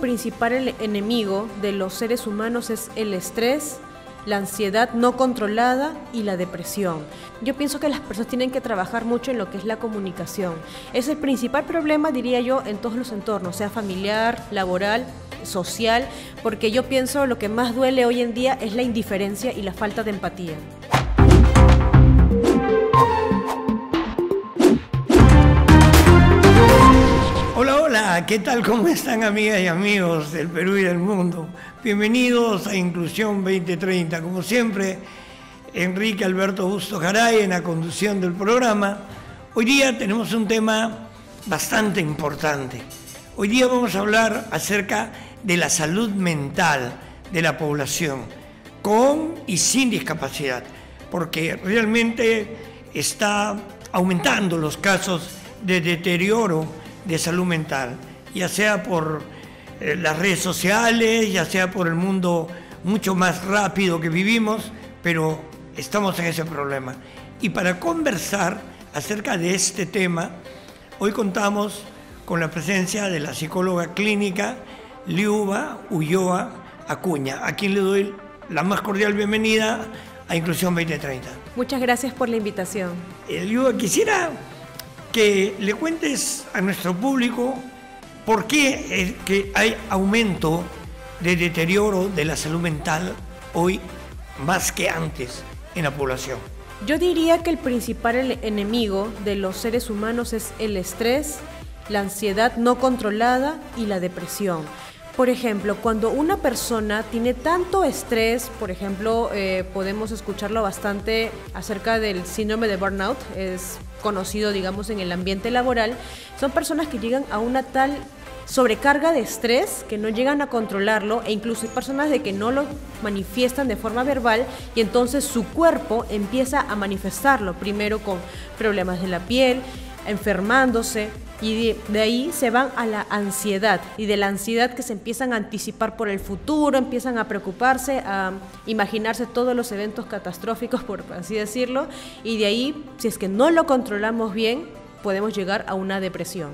principal enemigo de los seres humanos es el estrés, la ansiedad no controlada y la depresión. Yo pienso que las personas tienen que trabajar mucho en lo que es la comunicación. Es el principal problema, diría yo, en todos los entornos, sea familiar, laboral, social, porque yo pienso lo que más duele hoy en día es la indiferencia y la falta de empatía. Hola, hola, ¿qué tal? ¿Cómo están, amigas y amigos del Perú y del mundo? Bienvenidos a Inclusión 2030. Como siempre, Enrique Alberto Bustos Garay en la conducción del programa. Hoy día tenemos un tema bastante importante. Hoy día vamos a hablar acerca de la salud mental de la población, con y sin discapacidad, porque realmente está aumentando los casos de deterioro de salud mental, ya sea por las redes sociales, ya sea por el mundo mucho más rápido que vivimos, pero estamos en ese problema. Y para conversar acerca de este tema, hoy contamos con la presencia de la psicóloga clínica Liuba Ulloa Acuña, a quien le doy la más cordial bienvenida a Inclusión 2030. Muchas gracias por la invitación. Liuba, quisiera que le cuentes a nuestro público por qué que hay aumento de deterioro de la salud mental hoy más que antes en la población. Yo diría que el principal enemigo de los seres humanos es el estrés, la ansiedad no controlada y la depresión. Por ejemplo, cuando una persona tiene tanto estrés, por ejemplo, podemos escucharlo bastante acerca del síndrome de burnout, es conocido, digamos, en el ambiente laboral. Son personas que llegan a una tal sobrecarga de estrés que no llegan a controlarlo, e incluso hay personas de que no lo manifiestan de forma verbal y entonces su cuerpo empieza a manifestarlo, primero con problemas de la piel, enfermándose, y de ahí se van a la ansiedad, y de la ansiedad que se empiezan a anticipar por el futuro, empiezan a preocuparse, a imaginarse todos los eventos catastróficos, por así decirlo, y de ahí, si es que no lo controlamos bien, podemos llegar a una depresión.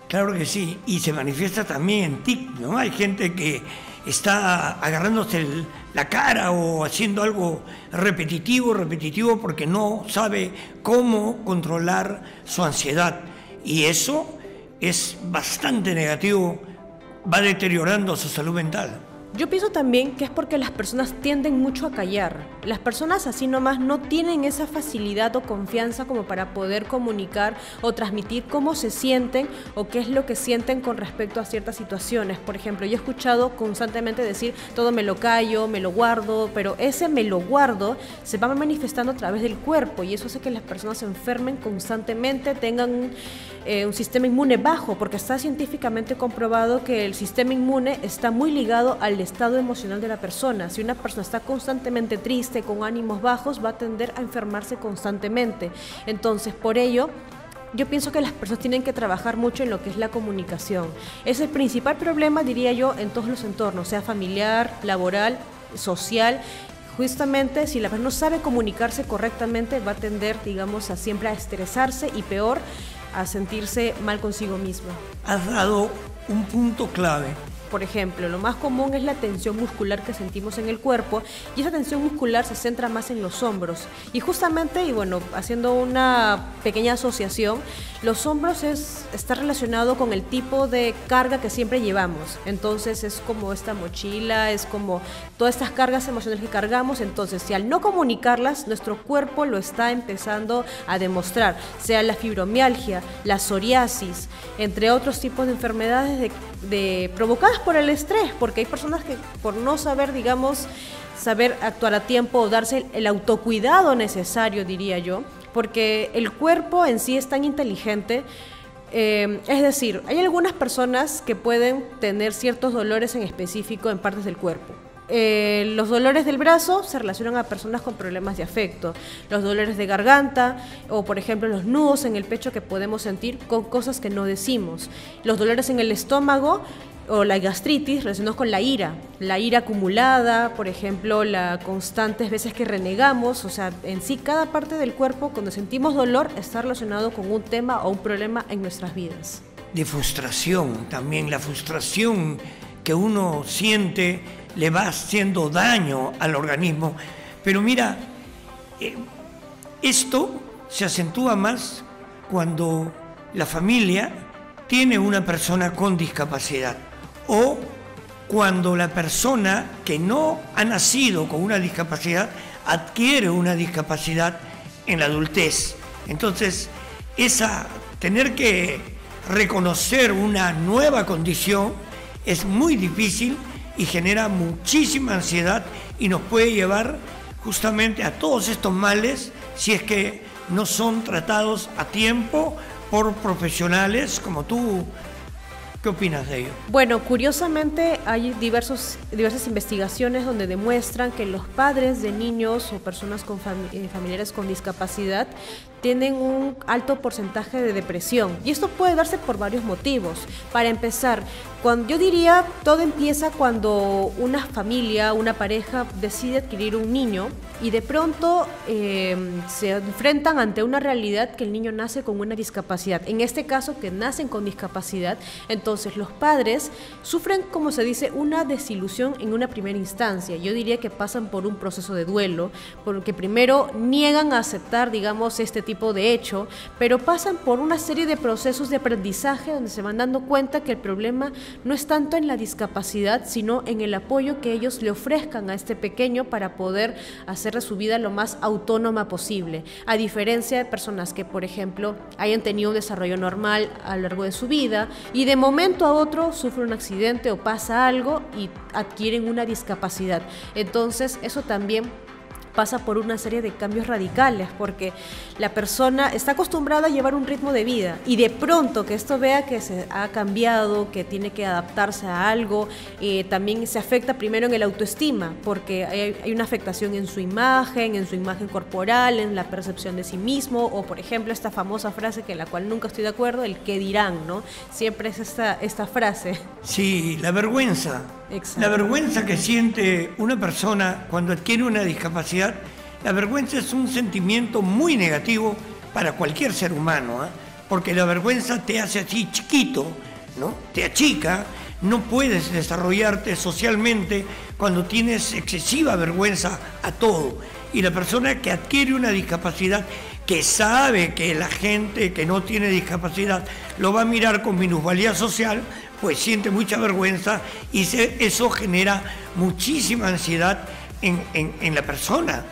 Claro que sí, y se manifiesta también en tic, ¿no? Hay gente que está agarrándose la cara o haciendo algo repetitivo porque no sabe cómo controlar su ansiedad, y eso es bastante negativo, va deteriorando su salud mental. Yo pienso también que es porque las personas tienden mucho a callar. Las personas así nomás no tienen esa facilidad o confianza como para poder comunicar o transmitir cómo se sienten o qué es lo que sienten con respecto a ciertas situaciones. Por ejemplo, yo he escuchado constantemente decir todo me lo callo, me lo guardo, pero ese me lo guardo se va manifestando a través del cuerpo, y eso hace que las personas se enfermen constantemente, tengan un sistema inmune bajo, porque está científicamente comprobado que el sistema inmune está muy ligado al estado emocional de la persona. Si una persona está constantemente triste, con ánimos bajos, va a tender a enfermarse constantemente. Entonces, por ello, yo pienso que las personas tienen que trabajar mucho en lo que es la comunicación. Es el principal problema, diría yo, en todos los entornos, sea familiar, laboral, social. Justamente, si la persona no sabe comunicarse correctamente, va a tender, digamos, a siempre a estresarse y peor, a sentirse mal consigo misma. Has dado un punto clave. Por ejemplo, lo más común es la tensión muscular que sentimos en el cuerpo, y esa tensión muscular se centra más en los hombros. Y justamente, y bueno, haciendo una pequeña asociación, los hombros está relacionado con el tipo de carga que siempre llevamos. Entonces es como esta mochila, es como todas estas cargas emocionales que cargamos. Entonces, si al no comunicarlas, nuestro cuerpo lo está empezando a demostrar, sea la fibromialgia, la psoriasis, entre otros tipos de enfermedades provocadas por el estrés, porque hay personas que por no saber, digamos, saber actuar a tiempo o darse el autocuidado necesario, diría yo, porque el cuerpo en sí es tan inteligente. Es decir, hay algunas personas que pueden tener ciertos dolores en específico en partes del cuerpo. Los dolores del brazo se relacionan a personas con problemas de afecto, los dolores de garganta o, por ejemplo, los nudos en el pecho que podemos sentir con cosas que no decimos, los dolores en el estómago o la gastritis relacionados con la ira acumulada, por ejemplo, las constantes veces que renegamos. O sea, en sí cada parte del cuerpo, cuando sentimos dolor, está relacionado con un tema o un problema en nuestras vidas. De frustración, también la frustración que uno siente le va haciendo daño al organismo. Pero mira, esto se acentúa más cuando la familia tiene una persona con discapacidad o cuando la persona que no ha nacido con una discapacidad adquiere una discapacidad en la adultez. Entonces, tener que reconocer una nueva condición es muy difícil y genera muchísima ansiedad y nos puede llevar justamente a todos estos males si es que no son tratados a tiempo por profesionales como tú. ¿Qué opinas de ello? Bueno, curiosamente hay diversas investigaciones donde demuestran que los padres de niños o personas con familiares con discapacidad tienen un alto porcentaje de depresión, y esto puede darse por varios motivos. Para empezar, yo diría todo empieza cuando una familia, una pareja decide adquirir un niño y de pronto se enfrentan ante una realidad que el niño nace con una discapacidad. En este caso, que nacen con discapacidad, entonces los padres sufren, como se dice, una desilusión en una primera instancia. Yo diría que pasan por un proceso de duelo, porque primero niegan a aceptar, digamos, este tipo de hecho, pero pasan por una serie de procesos de aprendizaje donde se van dando cuenta que el problema no es tanto en la discapacidad, sino en el apoyo que ellos le ofrezcan a este pequeño para poder hacerle su vida lo más autónoma posible, a diferencia de personas que, por ejemplo, hayan tenido un desarrollo normal a lo largo de su vida y de momento a otro sufren un accidente o pasa algo y adquieren una discapacidad. Entonces, eso también pasa por una serie de cambios radicales, porque la persona está acostumbrada a llevar un ritmo de vida y de pronto que esto vea que se ha cambiado, que tiene que adaptarse a algo, también se afecta primero en el autoestima, porque hay una afectación en su imagen corporal, en la percepción de sí mismo, o por ejemplo esta famosa frase que la cual nunca estoy de acuerdo, el qué dirán, ¿no? Siempre es esta frase. Sí, la vergüenza. Exacto. La vergüenza que siente una persona cuando adquiere una discapacidad, la vergüenza es un sentimiento muy negativo para cualquier ser humano, porque la vergüenza te hace así chiquito, ¿no? Te achica, no puedes desarrollarte socialmente cuando tienes excesiva vergüenza a todo. Y la persona que adquiere una discapacidad, que sabe que la gente que no tiene discapacidad lo va a mirar con minusvalía social, pues siente mucha vergüenza y eso genera muchísima ansiedad en la persona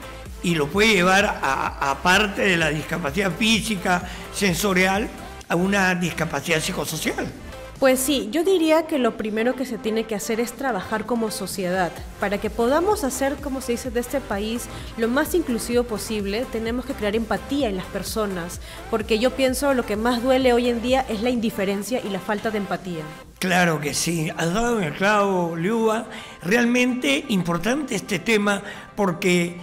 y lo puede llevar aparte de la discapacidad física, sensorial, a una discapacidad psicosocial. Pues sí, yo diría que lo primero que se tiene que hacer es trabajar como sociedad. Para que podamos hacer, como se dice, de este país lo más inclusivo posible, tenemos que crear empatía en las personas, porque yo pienso lo que más duele hoy en día es la indiferencia y la falta de empatía. Claro que sí, has dado en el clavo, Liuba. Realmente importante este tema porque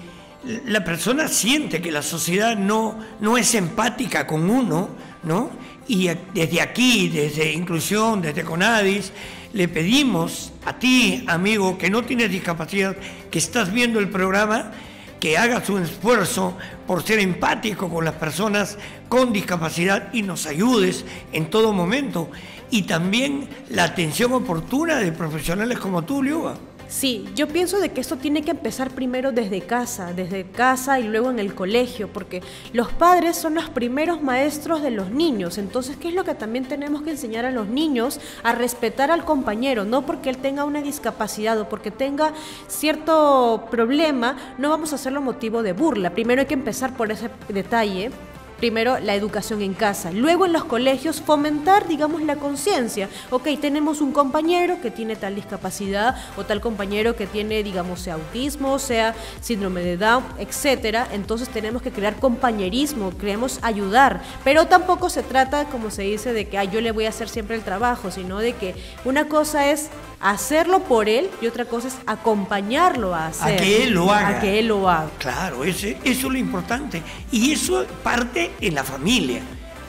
la persona siente que la sociedad no es empática con uno, ¿no? Y desde aquí, desde Inclusión, desde CONADIS, le pedimos a ti, amigo, que no tienes discapacidad, que estás viendo el programa, que hagas un esfuerzo por ser empático con las personas con discapacidad y nos ayudes en todo momento. Y también la atención oportuna de profesionales como tú, Liuba. Sí, yo pienso de que esto tiene que empezar primero desde casa y luego en el colegio, porque los padres son los primeros maestros de los niños. Entonces, ¿qué es lo que también tenemos que enseñar a los niños? A respetar al compañero, no porque él tenga una discapacidad o porque tenga cierto problema, no vamos a hacerlo motivo de burla. Primero hay que empezar por ese detalle. Primero, la educación en casa. Luego, en los colegios, fomentar, digamos, la conciencia. Ok, tenemos un compañero que tiene tal discapacidad o tal compañero que tiene, digamos, sea autismo, sea síndrome de Down, etcétera. Entonces, tenemos que crear compañerismo, queremos ayudar. Pero tampoco se trata, como se dice, de que yo le voy a hacer siempre el trabajo, sino de que una cosa es hacerlo por él y otra cosa es acompañarlo a hacer. A que él lo haga. A que él lo haga. Claro, eso es lo importante. Y eso parte en la familia.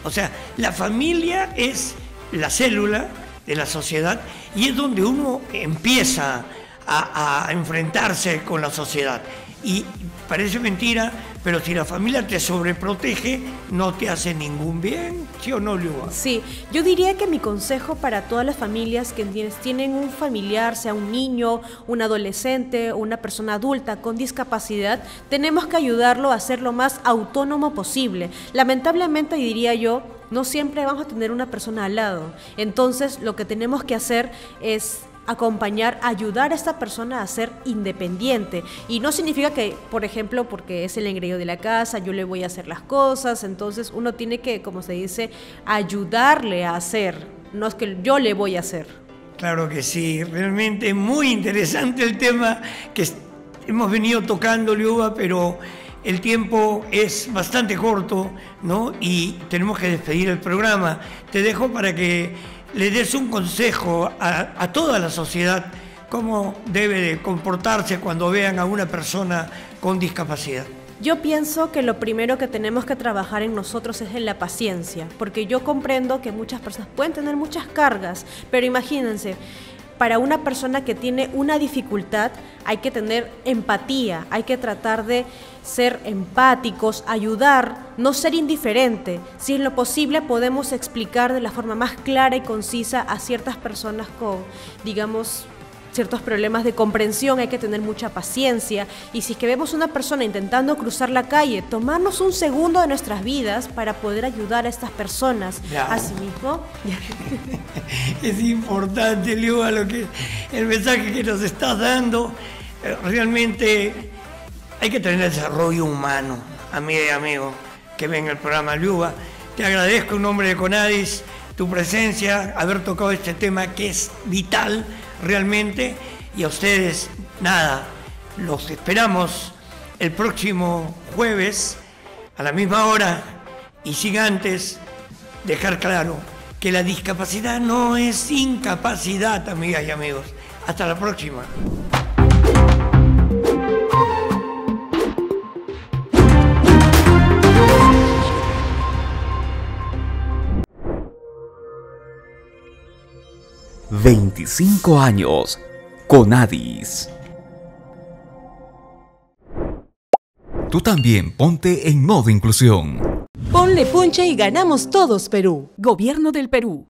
O sea, la familia es la célula de la sociedad y es donde uno empieza a enfrentarse con la sociedad. Y parece mentira, pero si la familia te sobreprotege, no te hace ningún bien, ¿sí o no, Liuba? Sí, yo diría que mi consejo para todas las familias que tienen un familiar, sea un niño, un adolescente, una persona adulta con discapacidad, tenemos que ayudarlo a ser lo más autónomo posible. Lamentablemente, diría yo, no siempre vamos a tener una persona al lado. Entonces, lo que tenemos que hacer es acompañar, ayudar a esta persona a ser independiente. Y no significa que, por ejemplo, porque es el engreído de la casa, yo le voy a hacer las cosas. Entonces uno tiene que, como se dice, ayudarle a hacer, no es que yo le voy a hacer. Claro que sí, realmente muy interesante el tema que hemos venido tocando, Liuba, pero el tiempo es bastante corto, ¿no? Y tenemos que despedir el programa. Te dejo para que le des un consejo a toda la sociedad cómo debe de comportarse cuando vean a una persona con discapacidad. Yo pienso que lo primero que tenemos que trabajar en nosotros es en la paciencia, porque yo comprendo que muchas personas pueden tener muchas cargas, pero imagínense, para una persona que tiene una dificultad hay que tener empatía, hay que tratar de ser empáticos, ayudar, no ser indiferente. Si en lo posible podemos explicar de la forma más clara y concisa a ciertas personas con, digamos, ciertos problemas de comprensión, hay que tener mucha paciencia. Y si es que vemos una persona intentando cruzar la calle, tomarnos un segundo de nuestras vidas para poder ayudar a estas personas. Asimismo, es importante, Liuba, el mensaje que nos estás dando. Realmente hay que tener desarrollo humano, amiga y amigo, que ven el programa. Liuba, te agradezco en nombre de CONADIS tu presencia, haber tocado este tema que es vital realmente, y a ustedes, nada, los esperamos el próximo jueves a la misma hora, y sin antes dejar claro que la discapacidad no es incapacidad, amigas y amigos. Hasta la próxima. ...25 años... CONADIS. Tú también ponte en modo inclusión. Ponle punche y ganamos todos, Perú. Gobierno del Perú.